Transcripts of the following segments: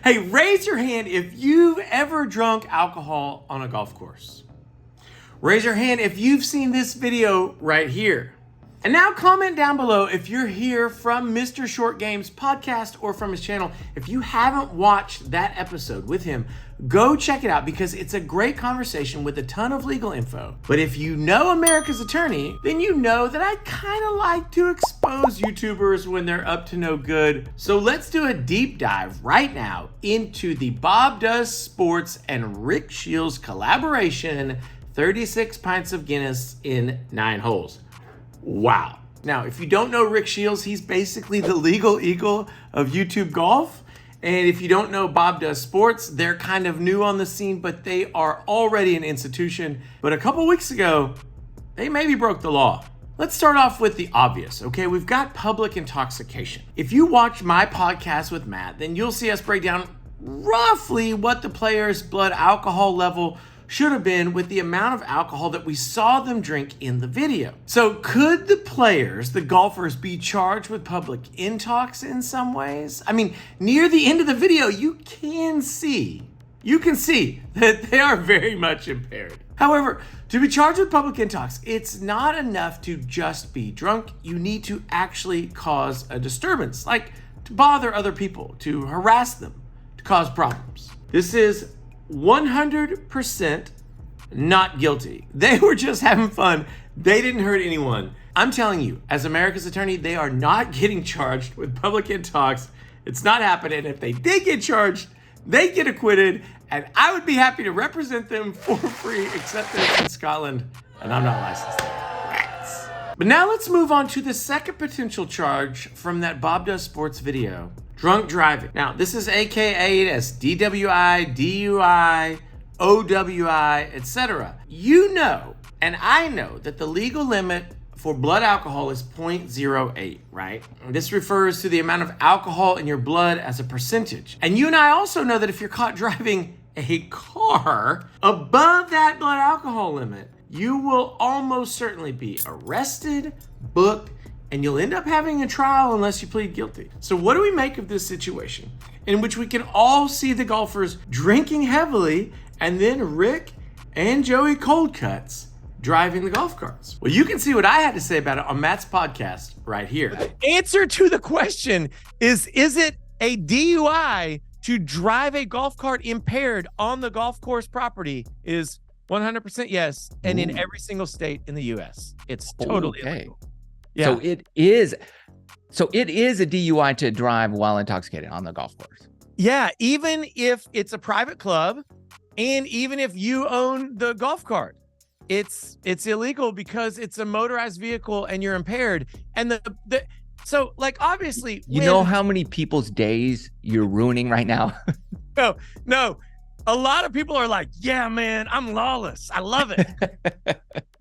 Hey, raise your hand if you've ever drunk alcohol on a golf course. Raise your hand if you've seen this video right here. And now comment down below if you're here from Mr. Short Game's podcast or from his channel. If you haven't watched that episode with him, go check it out because it's a great conversation with a ton of legal info. But if you know America's Attorney, then you know that I kind of like to expose YouTubers when they're up to no good. So let's do a deep dive right now into the Bob Does Sports and Rick Shields collaboration, 36 pints of Guinness in 9 holes. Wow. Now, if you don't know Rick Shields, he's basically the legal eagle of YouTube golf. And if you don't know Bob Does Sports, they're kind of new on the scene, but they are already an institution. But a couple weeks ago, they maybe broke the law. Let's start off with the obvious, okay? We've got public intoxication. If you watch my podcast with Matt, then you'll see us break down roughly what the player's blood alcohol level should have been with the amount of alcohol that we saw them drink in the video. So could the players, the golfers, be charged with public intox in some ways? I mean, near the end of the video, you can see that they are very much impaired. However, to be charged with public intox, it's not enough to just be drunk. You need to actually cause a disturbance, like to bother other people, to harass them, to cause problems. This is 100% not guilty. They were just having fun. They didn't hurt anyone. I'm telling you, as America's Attorney, they are not getting charged with public intox. It's not happening. If they did get charged, they get acquitted, and I would be happy to represent them for free, except that it's in Scotland, and I'm not licensed there. But now let's move on to the second potential charge from that Bob Does Sports video. Drunk driving. Now, this is AKA as DWI, DUI, OWI, etc. You know, and I know that the legal limit for blood alcohol is 0.08, right? This refers to the amount of alcohol in your blood as a percentage. And you and I also know that if you're caught driving a car above that blood alcohol limit, you will almost certainly be arrested, booked, and you'll end up having a trial unless you plead guilty. So what do we make of this situation in which we can all see the golfers drinking heavily and then Rick and Joey Cold Cuts driving the golf carts? Well, you can see what I had to say about it on Matt's podcast right here. The answer to the question is it a DUI to drive a golf cart impaired on the golf course property? Is 100% yes, and in every single state in the U.S. It's totally illegal. Yeah. So it is a DUI to drive while intoxicated on the golf course. Yeah, even if it's a private club and even if you own the golf cart, it's illegal because it's a motorized vehicle and you're impaired. And so like obviously you know how many people's days you're ruining right now? No. A lot of people are like, yeah, man, I'm lawless. I love it.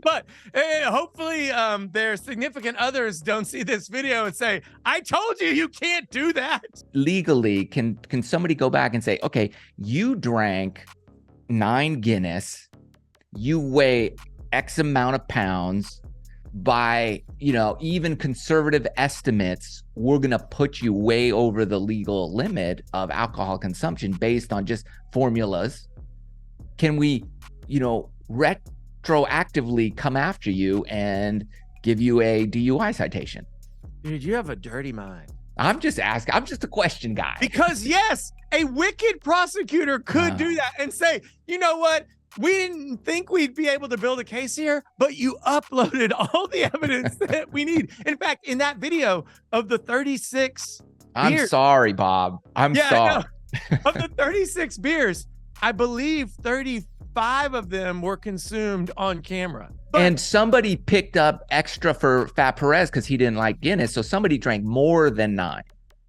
But hopefully their significant others don't see this video and say, I told you, you can't do that. Legally, can somebody go back and say, okay, you drank 9 Guinness, you weigh X amount of pounds, by, even conservative estimates, we're going to put you way over the legal limit of alcohol consumption based on just formulas. Can we, retroactively come after you and give you a DUI citation? Dude, you have a dirty mind. I'm just asking. I'm just a question guy. Because yes, a wicked prosecutor could do that and say, you know what? We didn't think we'd be able to build a case here, but you uploaded all the evidence that we need. In fact, in that video of the 36 I'm beers, sorry, Bob. I'm sorry. Of the 36 beers, I believe 35 of them were consumed on camera. And somebody picked up extra for Fat Perez because he didn't like Guinness. So somebody drank more than 9.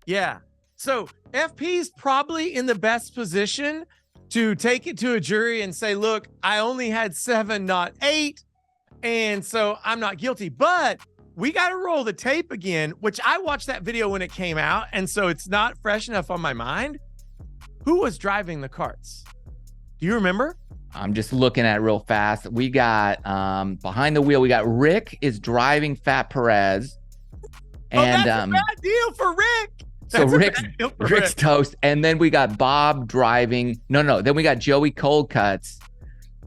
Yeah. So FP's probably in the best position to take it to a jury and say, look, I only had 7, not 8. And so I'm not guilty. But we got to roll the tape again, which I watched that video when it came out. And so it's not fresh enough on my mind. Who was driving the carts? Do you remember? I'm just looking at it real fast. We got behind the wheel, we got Rick is driving Fat Perez. And that's a bad deal for Rick. So That's a Rick's bad deal for Rick's Rick. toast, and then we got Bob driving. No. Then we got Joey Cold Cuts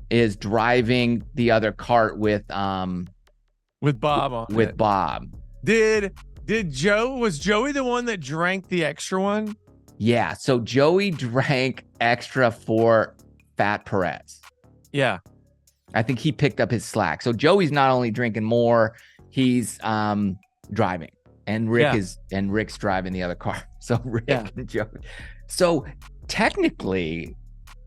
is driving the other cart with Bob on it. Bob. Was Joey the one that drank the extra one? Yeah. So Joey drank extra for Fat Perez. Yeah. I think he picked up his slack. So Joey's not only drinking more, he's driving. And Rick's driving the other car. So Rick and Joey. So technically,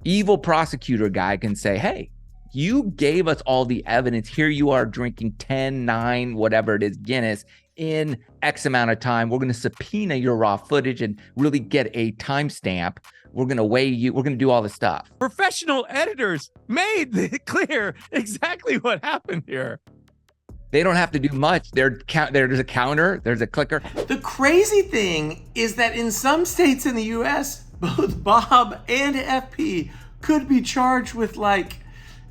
evil prosecutor guy can say, hey, you gave us all the evidence. Here you are drinking 10, 9, whatever it is, Guinness in X amount of time. We're going to subpoena your raw footage and really get a timestamp. We're going to weigh you. We're going to do all this stuff. Professional editors made it clear exactly what happened here. They don't have to do much. There's a counter. There's a clicker. The crazy thing is that in some states in the US, both Bob and FP could be charged with like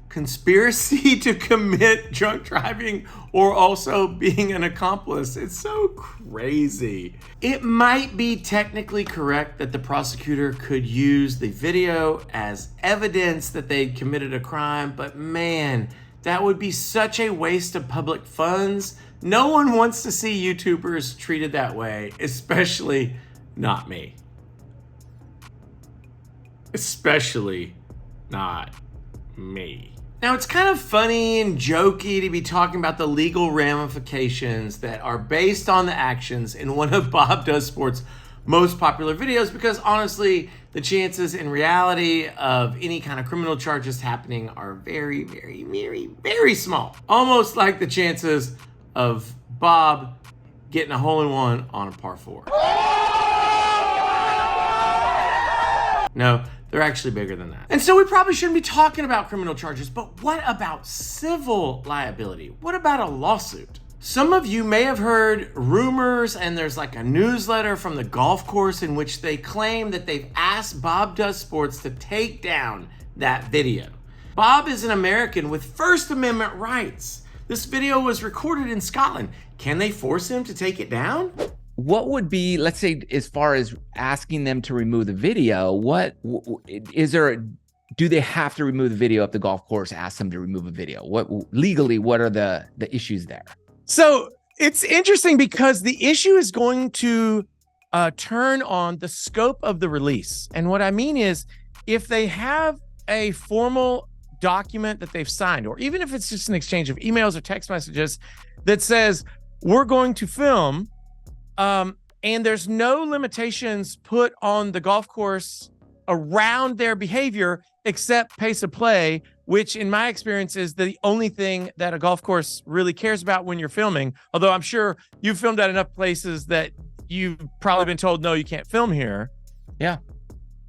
conspiracy to commit drunk driving or also being an accomplice. It's so crazy. It might be technically correct that the prosecutor could use the video as evidence that they'd committed a crime, but man, that would be such a waste of public funds. No one wants to see YouTubers treated that way, especially not me. Especially not me. Now, it's kind of funny and jokey to be talking about the legal ramifications that are based on the actions in one of Bob Does Sports' most popular videos, because honestly, the chances in reality of any kind of criminal charges happening are very, very, very, very small. Almost like the chances of Bob getting a hole-in-one on a par 4. No, they're actually bigger than that. And so we probably shouldn't be talking about criminal charges, but what about civil liability? What about a lawsuit? Some of you may have heard rumors, and there's like a newsletter from the golf course in which they claim that they've asked Bob Does Sports to take down that video. Bob is an American with First Amendment rights. This video was recorded in Scotland. Can they force him to take it down? What would be, let's say, as far as asking them to remove the video, do they have to remove the video if the golf course asks them to remove a video? Legally, what are the issues there? So it's interesting because the issue is going to turn on the scope of the release. And what I mean is, if they have a formal document that they've signed, or even if it's just an exchange of emails or text messages that says, we're going to film, and there's no limitations put on the golf course around their behavior except pace of play, which in my experience is the only thing that a golf course really cares about when you're filming. Although I'm sure you've filmed at enough places that you've probably been told, no, you can't film here. Yeah.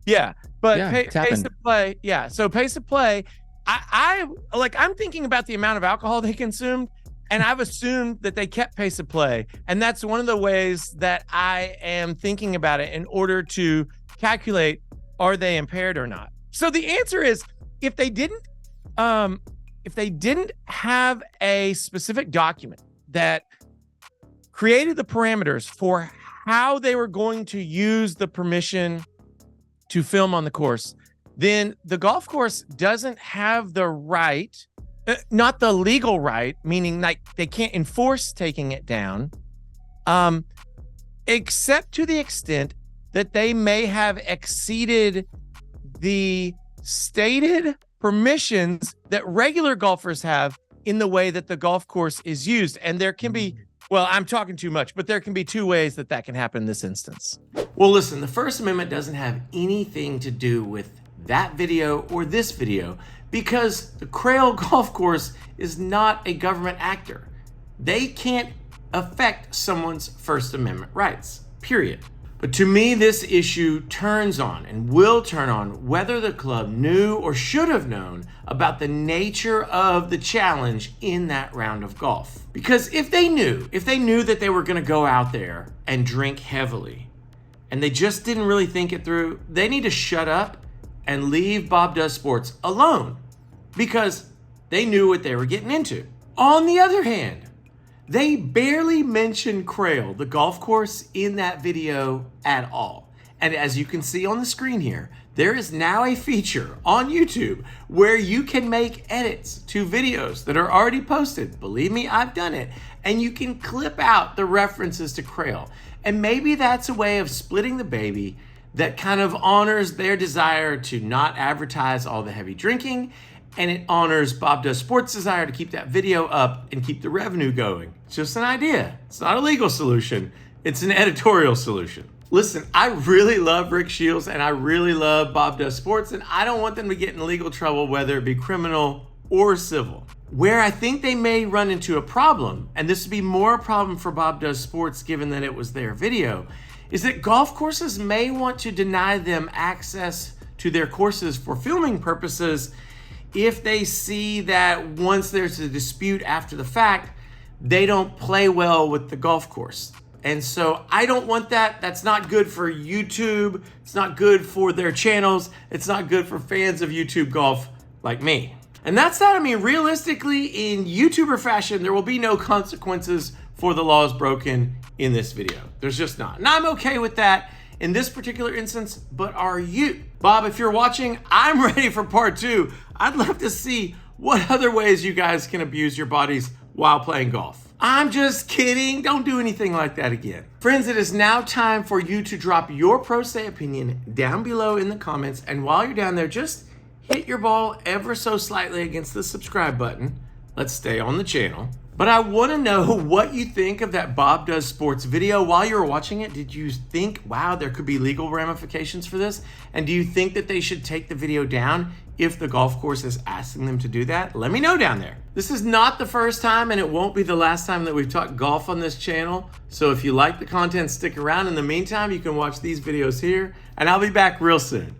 Yeah. But pace of play. Yeah. So pace of play, I'm thinking about the amount of alcohol they consumed, and I've assumed that they kept pace of play. And that's one of the ways that I am thinking about it in order to calculate, are they impaired or not? So the answer is, if they didn't have a specific document that created the parameters for how they were going to use the permission to film on the course, then the golf course doesn't have the right, not the legal right, meaning like they can't enforce taking it down, except to the extent that they may have exceeded the stated permissions that regular golfers have in the way that the golf course is used. And there can be, well, I'm talking too much, but there can be two ways that can happen in this instance. Well, listen, the First Amendment doesn't have anything to do with that video or this video, because the Crail Golf Course is not a government actor. They can't affect someone's First Amendment rights, period. But to me, this issue turns on and will turn on whether the club knew or should have known about the nature of the challenge in that round of golf. Because if they knew that they were going to go out there and drink heavily, and they just didn't really think it through, they need to shut up and leave Bob Does Sports alone, because they knew what they were getting into. On the other hand, They barely mention Crail, the golf course, in that video at all. And as you can see on the screen here, there is now a feature on YouTube where you can make edits to videos that are already posted. Believe me, I've done it. And you can clip out the references to Crail. And maybe that's a way of splitting the baby that kind of honors their desire to not advertise all the heavy drinking, and it honors Bob Does Sports' desire to keep that video up and keep the revenue going. It's just an idea. It's not a legal solution. It's an editorial solution. Listen, I really love Rick Shields and I really love Bob Does Sports, and I don't want them to get in legal trouble, whether it be criminal or civil. Where I think they may run into a problem, and this would be more a problem for Bob Does Sports given that it was their video, is that golf courses may want to deny them access to their courses for filming purposes if they see that once there's a dispute after the fact, they don't play well with the golf course. And so I don't want that. That's not good for YouTube. It's not good for their channels. It's not good for fans of YouTube golf like me. And that's that. I mean, realistically, in YouTuber fashion, there will be no consequences for the laws broken in this video. There's just not. And I'm okay with that in this particular instance, but are you? Bob, if you're watching, I'm ready for part 2. I'd love to see what other ways you guys can abuse your bodies while playing golf. I'm just kidding. Don't do anything like that again. Friends, it is now time for you to drop your pro se opinion down below in the comments. And while you're down there, just hit your ball ever so slightly against the subscribe button. Let's stay on the channel. But I want to know what you think of that Bob Does Sports video. While you were watching it, did you think, wow, there could be legal ramifications for this? And do you think that they should take the video down if the golf course is asking them to do that? Let me know down there. This is not the first time, and it won't be the last time that we've talked golf on this channel. So if you like the content, stick around. In the meantime, you can watch these videos here, and I'll be back real soon.